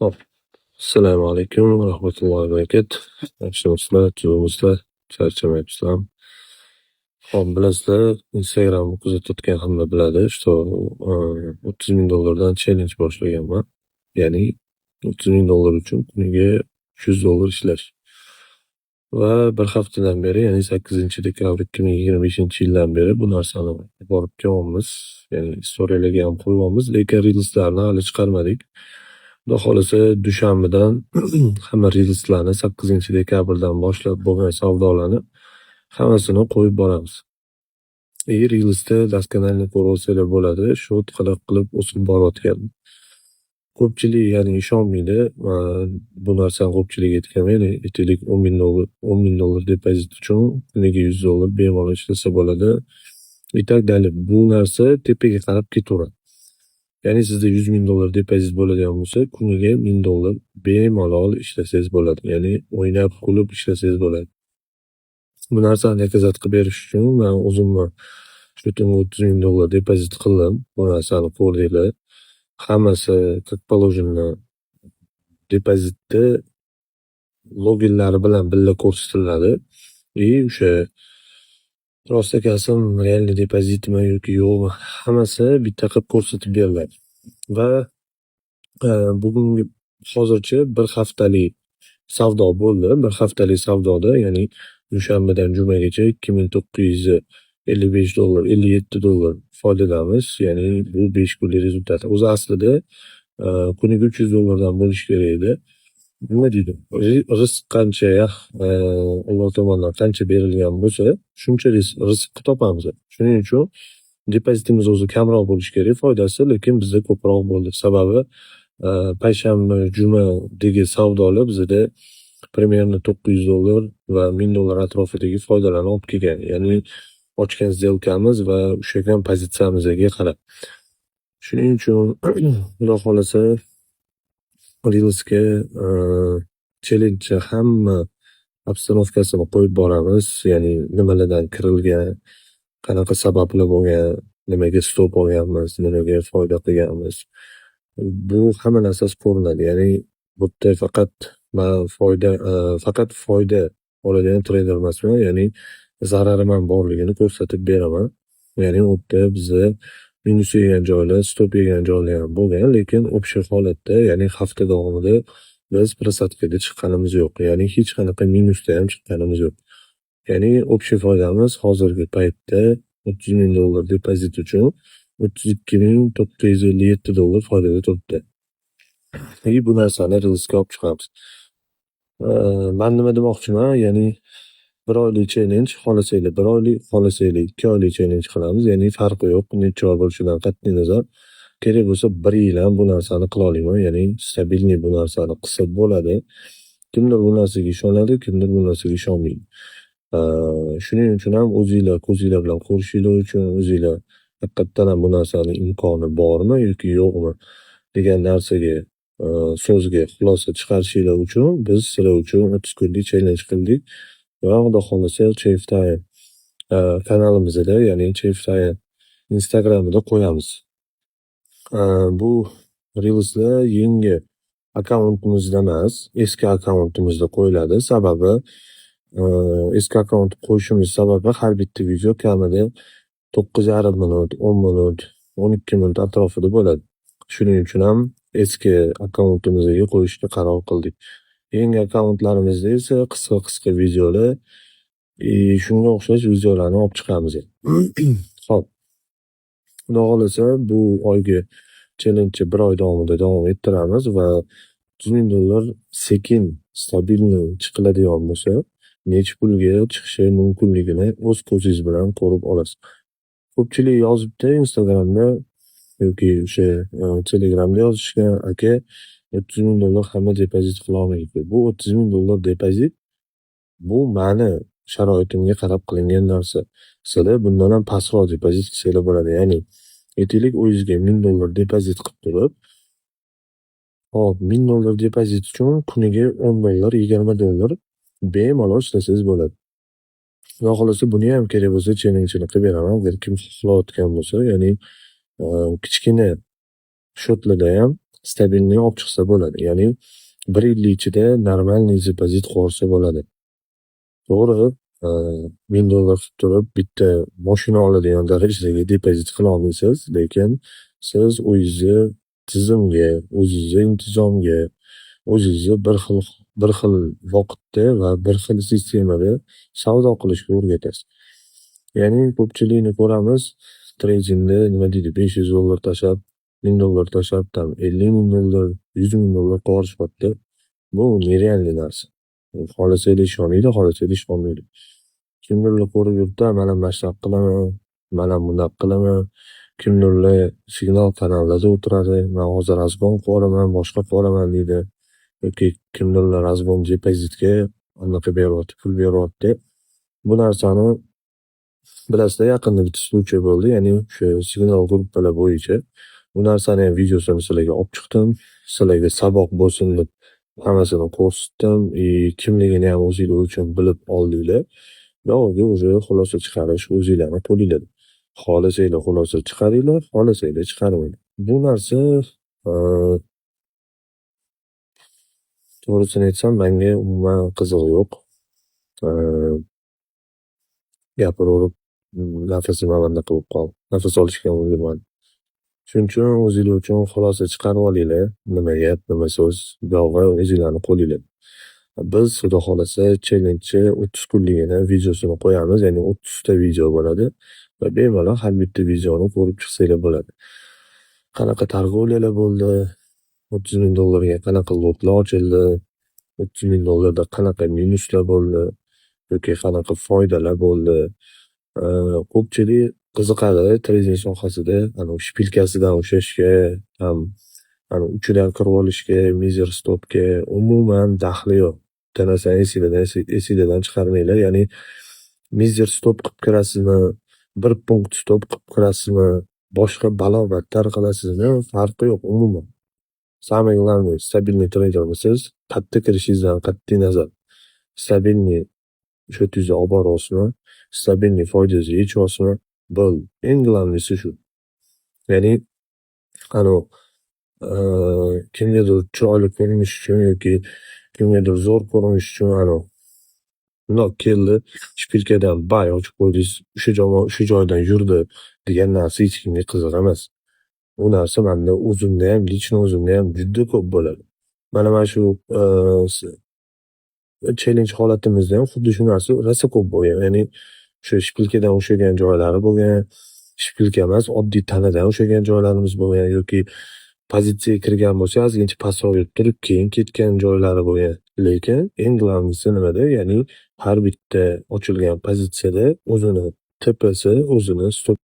Hop, assalomu alaykum va rahmatullohi va barakatuh. Yaxshimisizlar, tuzukmisizlar, charchamayapsizlarmi? Hop, bilasizlar, Instagramni kuzatayotgan hamma biladi, что $30,000 challenge boshlaganman. Ya'ni $30,000 uchun kuniga $300 ishlash. Va bir haftadan beri, ya'ni 8-dekabr 2025-yildan beri bu narsani borib kelyapmiz. Ya'ni istoriyalarga ham qo'yyapmiz, lekin reelslarni hali chiqarmadik. Xudo xolasa dushanbadan hamma reelslarni 8-dekabrdan boshlab bo'lgan savdolarni hammasini qo'yib boramiz. Reelsda doskonaline ko'rib olsanglar bo'ladi, shu qilib o'sib borayotgan. Ko'pchilik ya'ni ishonmaydi. Bu narsani ko'pchilik aytgan, aytaylik $10,000 depozit uchun kuniga $100 bemalol ishlasa bo'ladi. Itak dalil. Bu narsa tepaga qarab ketaveradi. Ya'ni sizda $100,000 depozit bo'ladigan bo'lsa, kuniga $1,000 bemalol ishlasangiz bo'ladi. Ya'ni o'ynab kulib ishlasangiz bo'ladi. Bu narsani nakazat qilib berish uchun men o'zimni shu $30,000 depozit qildim. Bu narsani ko'rdinglar. Hammasi как положено depozitni loginlari bilan birga ko'rsatiladi. O'sha rost akasim realniy depozitmi yoki yo'qmi, hammasi bitta qilib ko'rsatib beriladi. Va bugungi hozircha bir haftalik savdo bo'ldi. Bir haftalik savdoda, ya'ni dushanbadan jumagacha $2,955, $57 foydadamiz. Ya'ni bu 5 kunlik rezultat. O'zi aslida kuniga $300 dan bo'lishi kerak edi. Nima deydi? Rizq qancha Alloh tomonidan qancha berilgan bo'lsa, shuncha rizq topamiz. Shuning uchun depozitimiz o'zi kamroq bo'lishi kerak foydasi, lekin bizda ko'proq bo'ldi. Sababi payshanba, jumadagi savdolar bizda примерно $900 va $1,000 atrofidagi foydalarni olib kelgan. Ya'ni ochgan сделкamiz va ushlagan pozitsiyamizga qarab. Shuning uchun Xudo xolasa reelsga challenge hamma obstanovkasini qo'yib boramiz. Ya'ni nimalardan kirilgan, qanaqa sabablar bo'lgan, nimaga stop olganmiz, nimaga foyda qilganmiz. Bu hamma narsasi ko'rinadi. Ya'ni bu yerda faqat foyda oladigan treyder emasman, ya'ni zararim ham borligini ko'rsatib beraman. Ya'ni u yerda bizda minus yegan joylar, stop yegan joylar ham bo'lgan, lekin общий holatda, ya'ni hafta davomida biz prosatkada chiqqanimiz yo'q. Ya'ni hech qanaqa minusda ham chiqqanimiz yo'q. Ya'ni общий foydamiz hozirgi paytda $30,000 depozit uchun $32,957 foydada turibdi. Bu narsani reelsga olib chiqamiz. Men nima demoqchiman, ya'ni bir oylik challenge xohlasanglar, bir oylik, xohlasanglar 2 oylik challenge qilamiz. Ya'ni farqi yo'q, necha oy bo'lishidan qat'iy nazar. Kerak bo'lsa 1 yil ham bu narsani qila olaman. Ya'ni stabilniy bu narsani qilsa bo'ladi. Kimdir bu narsaga ishonadi, kimdir bu narsaga ishonmaydi. Shuning uchun ham o'zinglar ko'zinglar bilan ko'rishinglar uchun, o'zinglar haqiqatan ham bu narsani imkoni bormi yoki yo'qmi degan narsaga so'zga xulosa chiqarishinglar uchun biz sizlar uchun 30 kunlik challenge qildik. Va Xudo xolasa Cheftayn kanalimizda, ya'ni Cheftayn Instagramida qo'yamiz. Bu reelslar yangi akkauntimizda emas, eski akkauntimizda qo'yiladi. Sababi eski akkaunt qo'yishimiz sababi har bitta video kamida 9,5 minut, 10 minut, 12 minut atrofida bo'ladi. Shuning uchun ham eski akkauntimizga qo'yishga qaror qildik. Yangi akkauntlarimizda esa qisqa videolar, shunga o'xshash videolarni olib chiqamiz. Xo'p. Xudo xolasa bu oyga challenge 1 oy davomida davom ettiramiz va $30,000 sekin, stabilniy chiqiladigan bo'lsa, necha pulga chiqishi mumkinligini o'z ko'zingiz bilan ko'rib olasiz. Ko'pchilik yozibdi Instagramda yoki o'sha Telegramda yozishgan, aka $30,000 hamma depozit qila olmaydi. Bu $30,000 depozit bu meni sharoitimga qarab qilingan narsa. Sizlar bundan ham pastroq depozit qilsanglar bo'ladi. Ya'ni aytaylik, o'zingizga $1,000 depozit qilib turib, hop, $1,000 depozit uchun kuniga $10, $20 bemalol ishlasangiz bo'ladi. Xudo xolasa buni ham kerak bo'lsa challenge'ini qilib beraman. Agar kim xohlayotgan bo'lsa, ya'ni kichkina shotlarda ham stabilniy olib chiqsa bo'ladi. Ya'ni 1 yil ichida normalniy depozit qilsa bo'ladi. To'g'ri, $1000 tutib turib bitta mashina oladigan darajadagi depozit qila olmaysiz, lekin siz o'zingizni tizimga, o'zingizni intizomga, o'zingizni bir xil vaqtda va bir xil sistemada savdo qilishga o'rgatasiz. Ya'ni ko'pchilikni ko'ramiz, tradingda nima deydi, $500 tashlab, $1000 tashlab, tam $50,000, $100,000 qilishyapti. Bu nerealniy narsa. Xohlasanglar ishoninglar, xohlasanglar ishonmanglar. Kimdirlar ko'rib yuribdi, men ham mana shunaqa qilaman, men ham bunaqa qilaman. Kimdirlar signal kanallarda o'tiradi, men hozir razgon qilaman, boshqa qilaman deydi. Yoki kimdirlar razgon depozitga anaqa beryapti, pul beryapti. Bu narsani bilasizlar, yaqinda bitta случай bo'ldi, ya'ni o'sha signal gruppalar bo'yicha. Bu narsani ham videosini sizlarga olib chiqdim. Sizlarga saboq bo'lsin deb hammasini ko'rsatdim. Kimligini ham o'zinglar uchun bilib oldinglar. Yog'iga o'zi xulosa chiqarish o'zinglarning qo'linglarda. Xohlasanglar xulosa chiqaringlar, xohlasanglar chiqarmanglar. Bu narsa to'g'risini aytsam, menga umuman qizig'i yo'q. Gapiraverib nafasim avanda qilib qoldi. Nafas olishga ham ulgurmadim. Shuning uchun o'zinglar uchun xulosa chiqarib olinglar. Nima gap, nima so'z, yog'i o'zinglarning qo'linglarda. Biz xudo xolasa challenge 30 kunligini videosini qo'yamiz, ya'ni 30 ta video bo'ladi va bemalol har bitta videoni ko'rib chiqsanglar bo'ladi. Qanaqa торговляlar bo'ldi, $30,000 ga qanaqa lotlar ochildi, $30,000 da qanaqa minuslar bo'ldi, yoki qanaqa foydalar bo'ldi. Ko'pchilik qiziqadi trading sohasida, shpilkasidan ushlashga, uchidan kirib olishga, mizer stopga umuman daxli yo'q. Bitta narsani esingizdan chiqarmanglar, ya'ni mizer stop qilib kirasizmi, 1 punkt stop qilib kirasizmi, boshqa balo-battar qilasizmi, farqi yo'q umuman. Самое главное, stabilniy tradermisiz, qayerda kirishingizdan qat'iy nazar. Stabilniy счетingizga olib boryapsizmi, stabilniy foydangizni yechyapsizmi, bo'ldi. Eng главныйsi shu. Ya'ni kimgadir chiroyli ko'rinish uchun yoki kimgadir zo'r ko'rinish uchun bundoq keldi, shpilkadan bay ochib qo'ydingiz, o'sha joydan yurdi degan narsa hech kimga qiziq emas. Bu narsa menda o'zimda ham, lichno o'zimda ham juda ko'p bo'ladi. Mana shu challenge holatimizda ham xuddi shu narsa rosa ko'p bo'lgan. Ya'ni o'sha shpilkadan ushlagan joylari bo'lgan, shpilka emas, oddiy tanadan ushlagan joylarimiz bo'lgan yoki pozitsiyaga kirgan bo'lsa, ozgincha pastroq turib, keyin ketgan joylari bo'lgan. Lekin eng главныйsi nimada? Ya'ni har bitta ochilgan pozitsiyada o'zini tepasi, o'zini stop